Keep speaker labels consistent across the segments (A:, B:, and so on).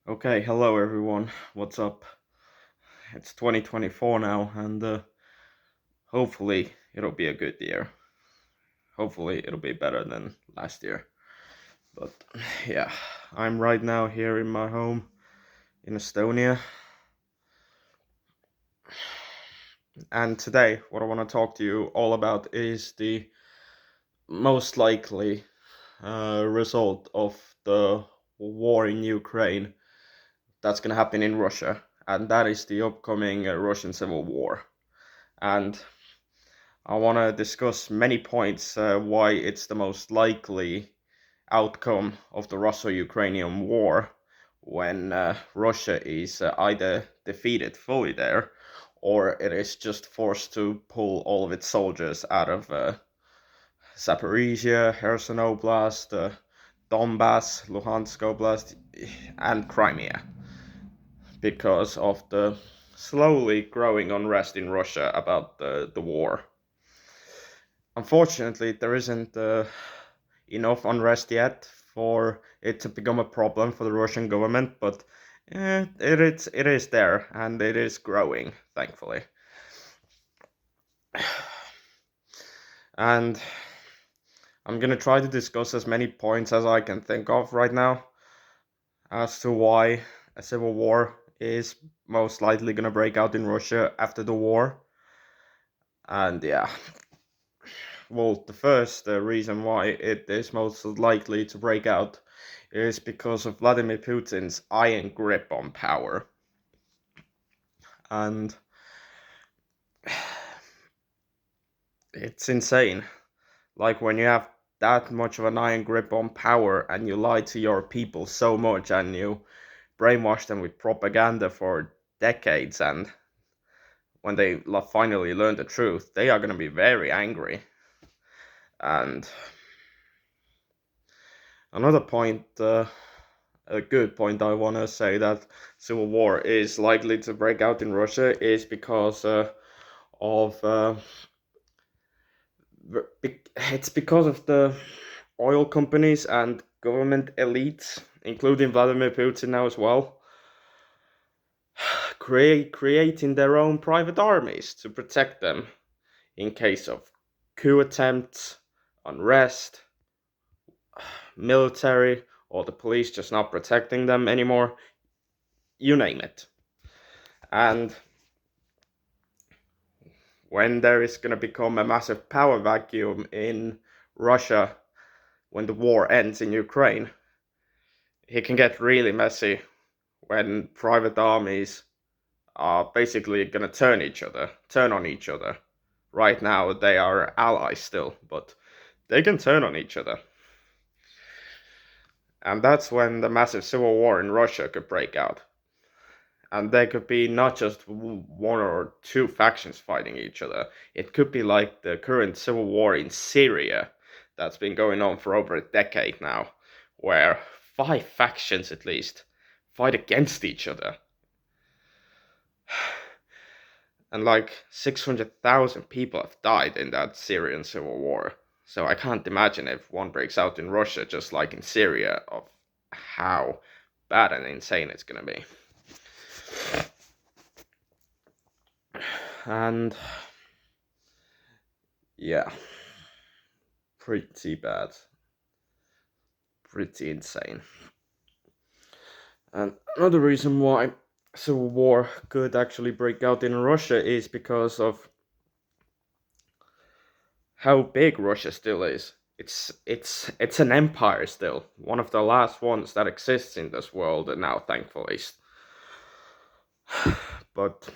A: Okay, hello everyone. What's up? It's 2024 now, and hopefully it'll be a good year. Hopefully it'll be better than last year. But yeah, I'm right now here in my home in Estonia, and today what I want to talk to you all about is the most likely result of the war in Ukraine that's gonna happen in Russia, and that is the upcoming Russian Civil War. And I want to discuss many points why it's the most likely outcome of the Russo-Ukrainian war when Russia is either defeated fully there or it is just forced to pull all of its soldiers out of Zaporizhia, Kherson Oblast, Donbass, Luhansk Oblast, and Crimea because of the slowly growing unrest in Russia about the war. Unfortunately, there isn't enough unrest yet for it to become a problem for the Russian government, but it is there and it is growing, thankfully. And I'm gonna try to discuss as many points as I can think of right now as to why a civil war is most likely gonna break out in Russia after the war. And yeah, well, the first reason why it is most likely to break out is because of Vladimir Putin's iron grip on power. And it's insane. Like when you have that much of an iron grip on power and you lie to your people so much and you brainwash them with propaganda for decades, and when they finally learn the truth, they are going to be very angry. And another point, a good point I want to say that civil war is likely to break out in Russia is because of it's because of the oil companies and government elites, including Vladimir Putin now as well, creating their own private armies to protect them in case of coup attempts, unrest, military, or the police just not protecting them anymore. You name it. And when there is going to become a massive power vacuum in Russia when the war ends in Ukraine, it can get really messy when private armies are basically going to turn on each other. Right now, they are allies still, but they can turn on each other. And that's when the massive civil war in Russia could break out. And there could be not just one or two factions fighting each other. It could be like the current civil war in Syria that's been going on for over a decade now, where 5 factions at least fight against each other. And like 600,000 people have died in that Syrian civil war. So I can't imagine if one breaks out in Russia, just like in Syria, of how bad and insane it's gonna be. And yeah, pretty bad. Pretty insane. And another reason why civil war could actually break out in Russia is because of how big Russia still is. It's an empire still, one of the last ones that exists in this world now, thankfully. But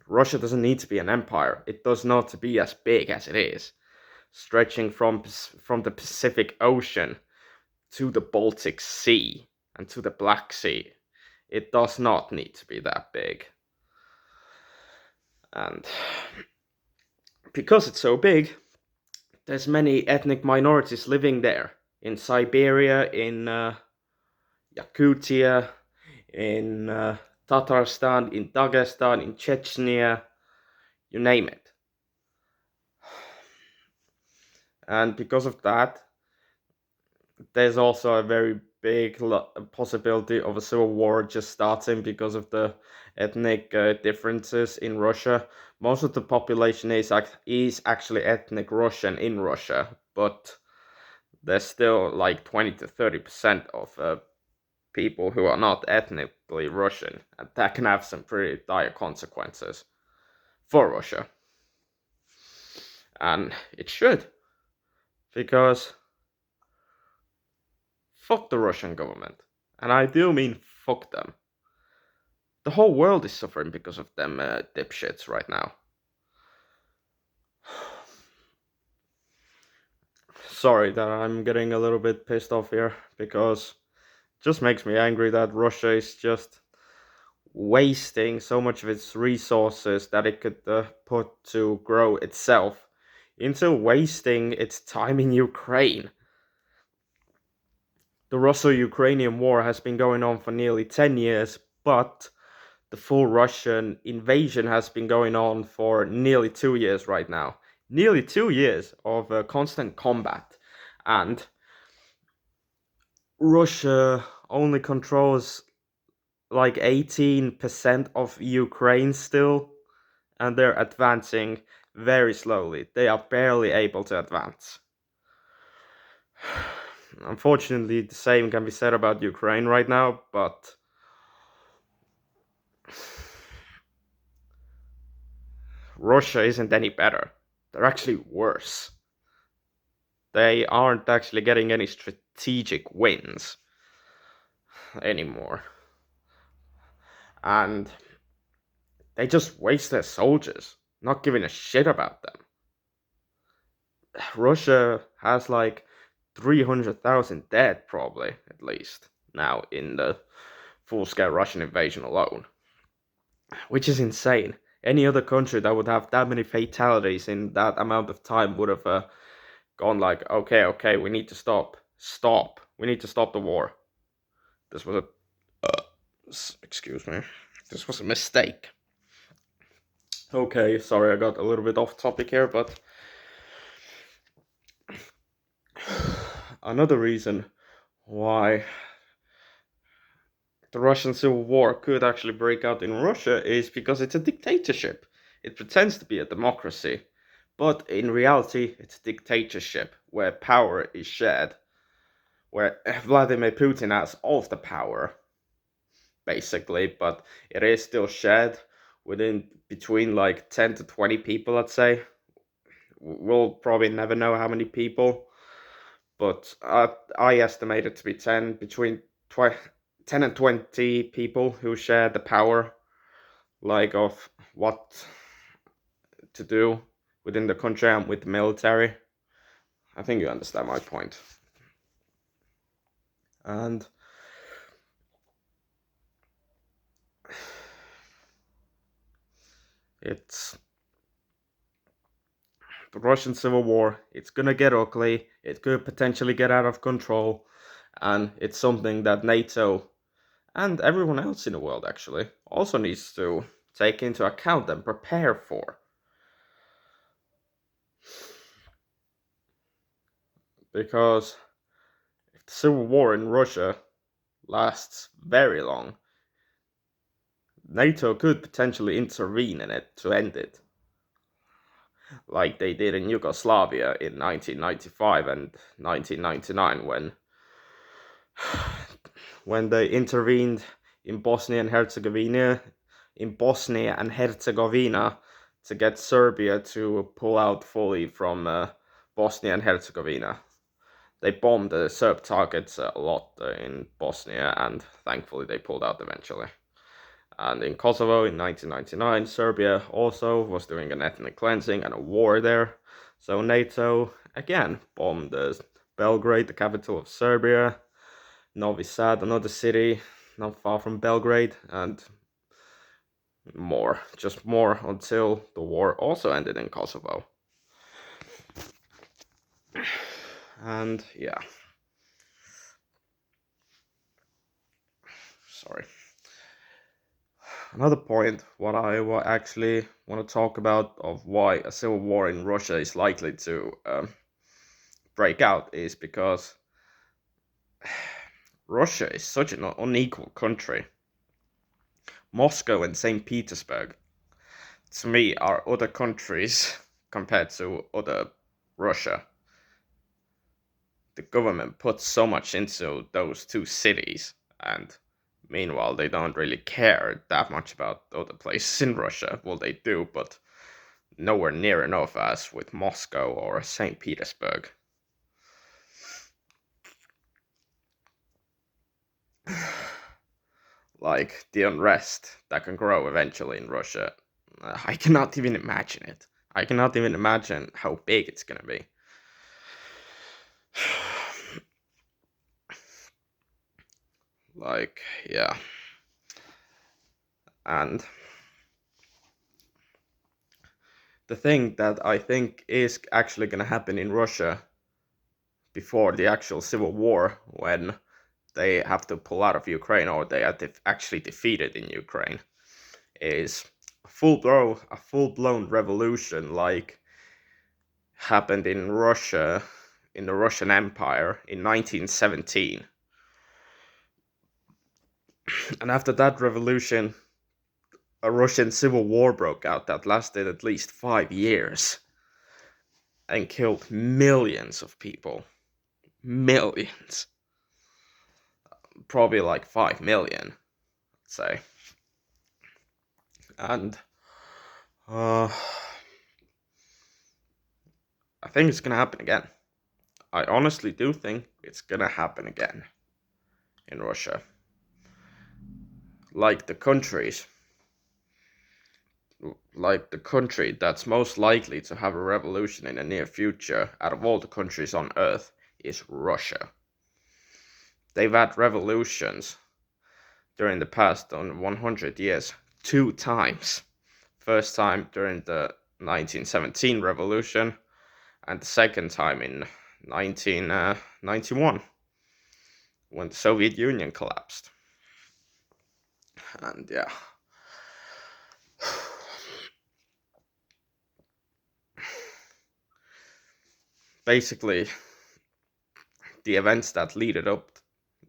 A: Russia doesn't need to be an empire. It does not to be as big as it is, stretching from the Pacific Ocean to the Baltic Sea and to the Black Sea. It does not need to be that big. And because it's so big, there's many ethnic minorities living there. In Siberia, in Yakutia, in Tatarstan, in Dagestan, in Chechnya, you name it. And because of that, there's also a very big possibility of a civil war just starting because of the ethnic differences in Russia. Most of the population is actually ethnic Russian in Russia, but there's still like 20 to 30% of people who are not ethnically Russian, and that can have some pretty dire consequences for Russia. And it should, because fuck the Russian government. And I do mean fuck them. The whole world is suffering because of them dipshits right now. Sorry that I'm getting a little bit pissed off here, because it just makes me angry that Russia is just wasting so much of its resources that it could put to grow itself into wasting its time in Ukraine. The Russo-Ukrainian war has been going on for nearly 10 years, but the full Russian invasion has been going on for nearly 2 years right now. Nearly 2 years of constant combat. And Russia only controls like 18% of Ukraine still, and they're advancing very slowly. They are barely able to advance. Unfortunately, the same can be said about Ukraine right now, but Russia isn't any better. They're actually worse. They aren't actually getting any strategic wins anymore. And they just waste their soldiers, not giving a shit about them. Russia has like 300,000 dead, probably, at least, now in the full-scale Russian invasion alone. Which is insane. Any other country that would have that many fatalities in that amount of time would have gone like, okay, we need to stop. We need to stop the war. This was excuse me. This was a mistake. Okay, sorry, I got a little bit off topic here, but another reason why the Russian Civil War could actually break out in Russia is because it's a dictatorship. It pretends to be a democracy, but in reality, it's a dictatorship where power is shared, where Vladimir Putin has all of the power, basically, but it is still shared within between like 10 to 20 people, I'd say. We'll probably never know how many people, but I estimate it to be 10, between 10 and 20 people who share the power, like of what to do within the country and with the military. I think you understand my point. And it's the Russian Civil War. It's gonna get ugly. It could potentially get out of control, and it's something that NATO and everyone else in the world actually also needs to take into account and prepare for. Because if the civil war in Russia lasts very long, NATO could potentially intervene in it to end it, like they did in Yugoslavia in 1995 and 1999 when they intervened in Bosnia and Herzegovina to get Serbia to pull out fully from Bosnia and Herzegovina. They bombed the Serb targets a lot in Bosnia, and thankfully they pulled out eventually. And in Kosovo in 1999, Serbia also was doing an ethnic cleansing and a war there. So NATO again bombed Belgrade, the capital of Serbia, Novi Sad, another city not far from Belgrade, and just more until the war also ended in Kosovo. And yeah. Sorry. Another point, what I actually want to talk about of why a civil war in Russia is likely to break out is because Russia is such an unequal country. Moscow and St. Petersburg, to me, are other countries compared to other Russia. The government puts so much into those two cities, and meanwhile, they don't really care that much about other places in Russia. Well, they do, but nowhere near enough as with Moscow or St. Petersburg. Like the unrest that can grow eventually in Russia, I cannot even imagine it. I cannot even imagine how big it's gonna be. Like, yeah. And the thing that I think is actually gonna happen in Russia before the actual civil war, when they have to pull out of Ukraine or they are actually defeated in Ukraine, is a full blown revolution like happened in Russia, in the Russian Empire in 1917. And after that revolution, a Russian civil war broke out that lasted at least 5 years and killed millions of people. Millions. Probably like 5 million, I'd say. And I think it's gonna happen again. I honestly do think it's gonna happen again in Russia. Like the countries, like the country that's most likely to have a revolution in the near future out of all the countries on Earth is Russia. They've had revolutions during the past 100 years 2 times. First time during the 1917 revolution, and the second time in 1991 when the Soviet Union collapsed. And yeah. Basically, the events that leaded up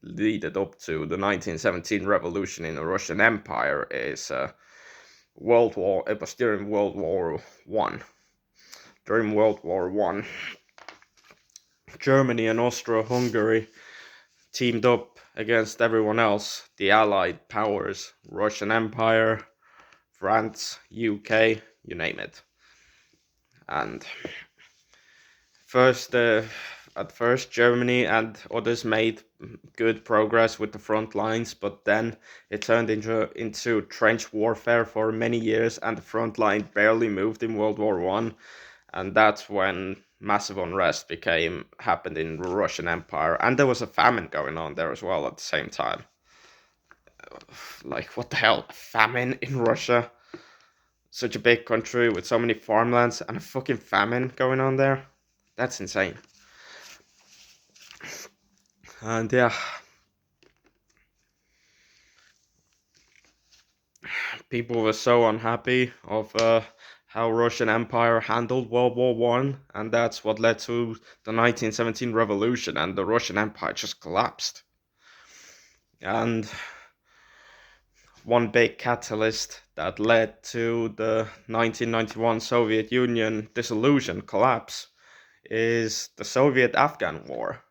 A: to the 1917 revolution in the Russian Empire is World War. It was during World War One. During World War One, Germany and Austro-Hungary teamed up against everyone else, the Allied powers, Russian Empire, France, UK, you name it. And at first Germany and others made good progress with the front lines, but then it turned into trench warfare for many years, and the front line barely moved in World War One, and that's when massive unrest happened in the Russian Empire, and there was a famine going on there as well at the same time. Like, what the hell, a famine in Russia? Such a big country with so many farmlands and a fucking famine going on there? That's insane. And yeah, people were so unhappy of how Russian Empire handled World War One, and that's what led to the 1917 revolution, and the Russian Empire just collapsed. And one big catalyst that led to the 1991 Soviet Union dissolution collapse is the Soviet-Afghan War.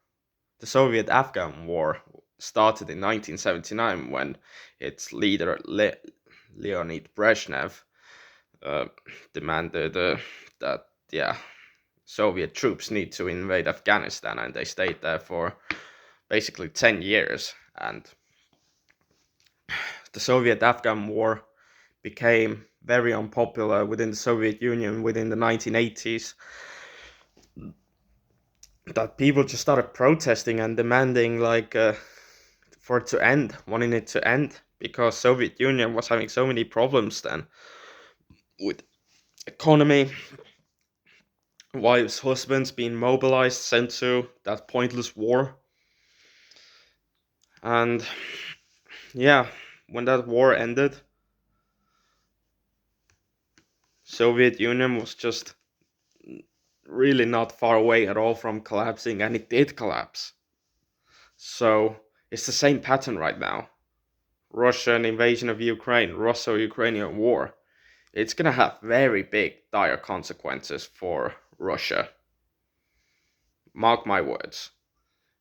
A: The Soviet-Afghan War started in 1979 when its leader Leonid Brezhnev demanded that Soviet troops need to invade Afghanistan, and they stayed there for basically 10 years. And the Soviet-Afghan War became very unpopular within the Soviet Union within the 1980s. That people just started protesting and demanding for it to end, wanting it to end, because Soviet Union was having so many problems then with economy, wives, husbands being mobilized, sent to that pointless war. And yeah, when that war ended, Soviet Union was just really not far away at all from collapsing, and it did collapse. So It's the same pattern right now. Russian invasion of Ukraine, Russo-Ukrainian war. It's gonna have very big, dire consequences for Russia. Mark my words.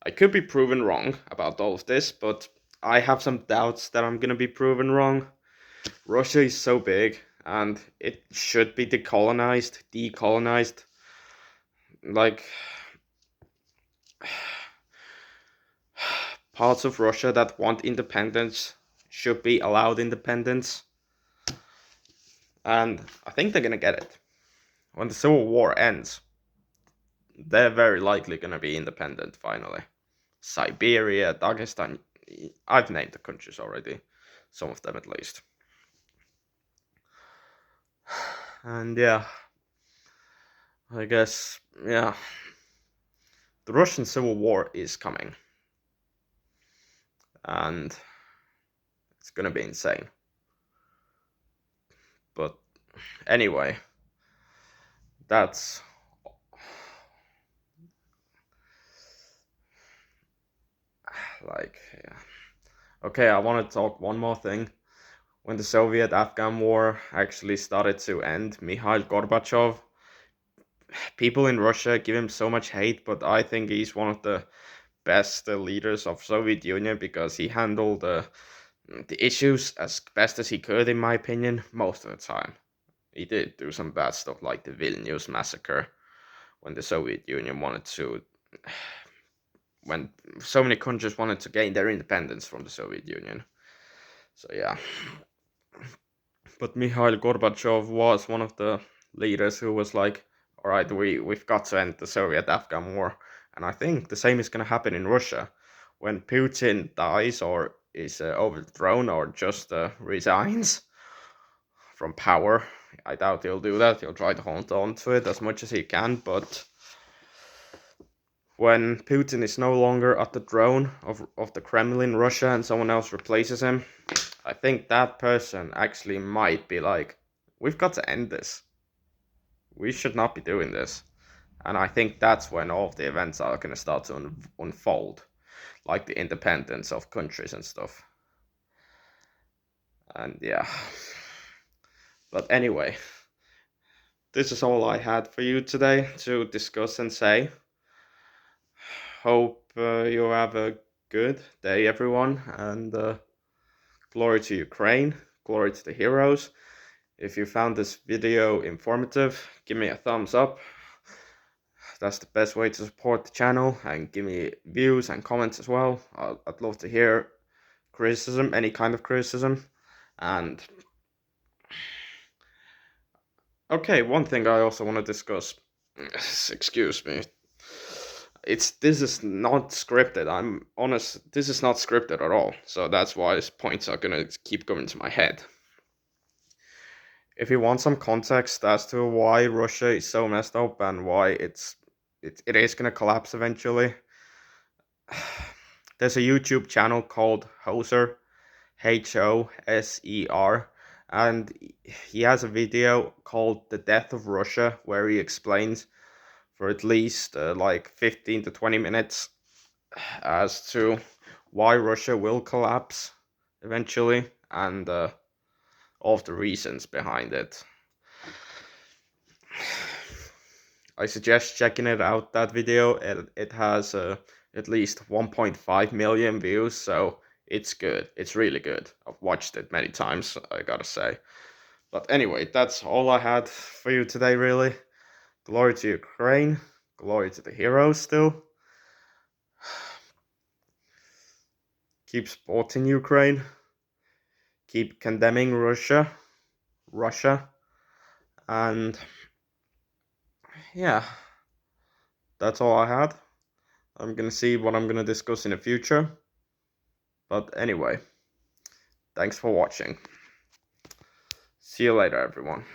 A: I could be proven wrong about all of this, but I have some doubts that I'm gonna be proven wrong. Russia is so big, and it should be decolonized. Like, parts of Russia that want independence should be allowed independence. And I think they're gonna get it. When the Civil War ends, they're very likely gonna be independent finally. Siberia, Dagestan, I've named the countries already. Some of them at least. And yeah, I guess, yeah. The Russian Civil War is coming. And it's gonna be insane. But anyway, that's like, yeah. Okay, I want to talk one more thing. When the Soviet-Afghan War actually started to end, Mikhail Gorbachev, people in Russia give him so much hate, but I think he's one of the best leaders of Soviet Union because he handled the issues as best as he could, in my opinion, most of the time. He did do some bad stuff like the Vilnius massacre when the Soviet Union wanted to, when so many countries wanted to gain their independence from the Soviet Union. So yeah. But Mikhail Gorbachev was one of the leaders who was like, all right, we've got to end the Soviet-Afghan war. And I think the same is going to happen in Russia. When Putin dies or is overthrown or just resigns from power, I doubt he'll do that. He'll try to hold on to it as much as he can. But when Putin is no longer at the throne of the Kremlin, Russia, and someone else replaces him, I think that person actually might be like, we've got to end this. We should not be doing this. And I think that's when all of the events are going to start to unfold, like the independence of countries and stuff. And yeah. But anyway, this is all I had for you today to discuss and say. Hope you have a good day, everyone, and glory to Ukraine, glory to the heroes. If you found this video informative, give me a thumbs up. That's the best way to support the channel, and give me views and comments as well. I'd love to hear criticism, any kind of criticism. And okay, one thing I also want to discuss, excuse me, this is not scripted. I'm honest, this is not scripted at all. So that's why these points are gonna keep going to my head. If you want some context as to why Russia is so messed up and why it is gonna collapse eventually, there's a YouTube channel called Hoser, Hoser, and he has a video called The Death of Russia where he explains for at least like 15 to 20 minutes as to why Russia will collapse eventually and all of the reasons behind it. I suggest checking it out, that video. It has at least 1.5 million views, so it's good. It's really good. I've watched it many times, I gotta say. But anyway, that's all I had for you today, really. Glory to Ukraine. Glory to the heroes still. Keep supporting Ukraine. Keep condemning Russia. And yeah, that's all I had. I'm gonna see what I'm gonna discuss in the future. But anyway, thanks for watching. See you later, everyone.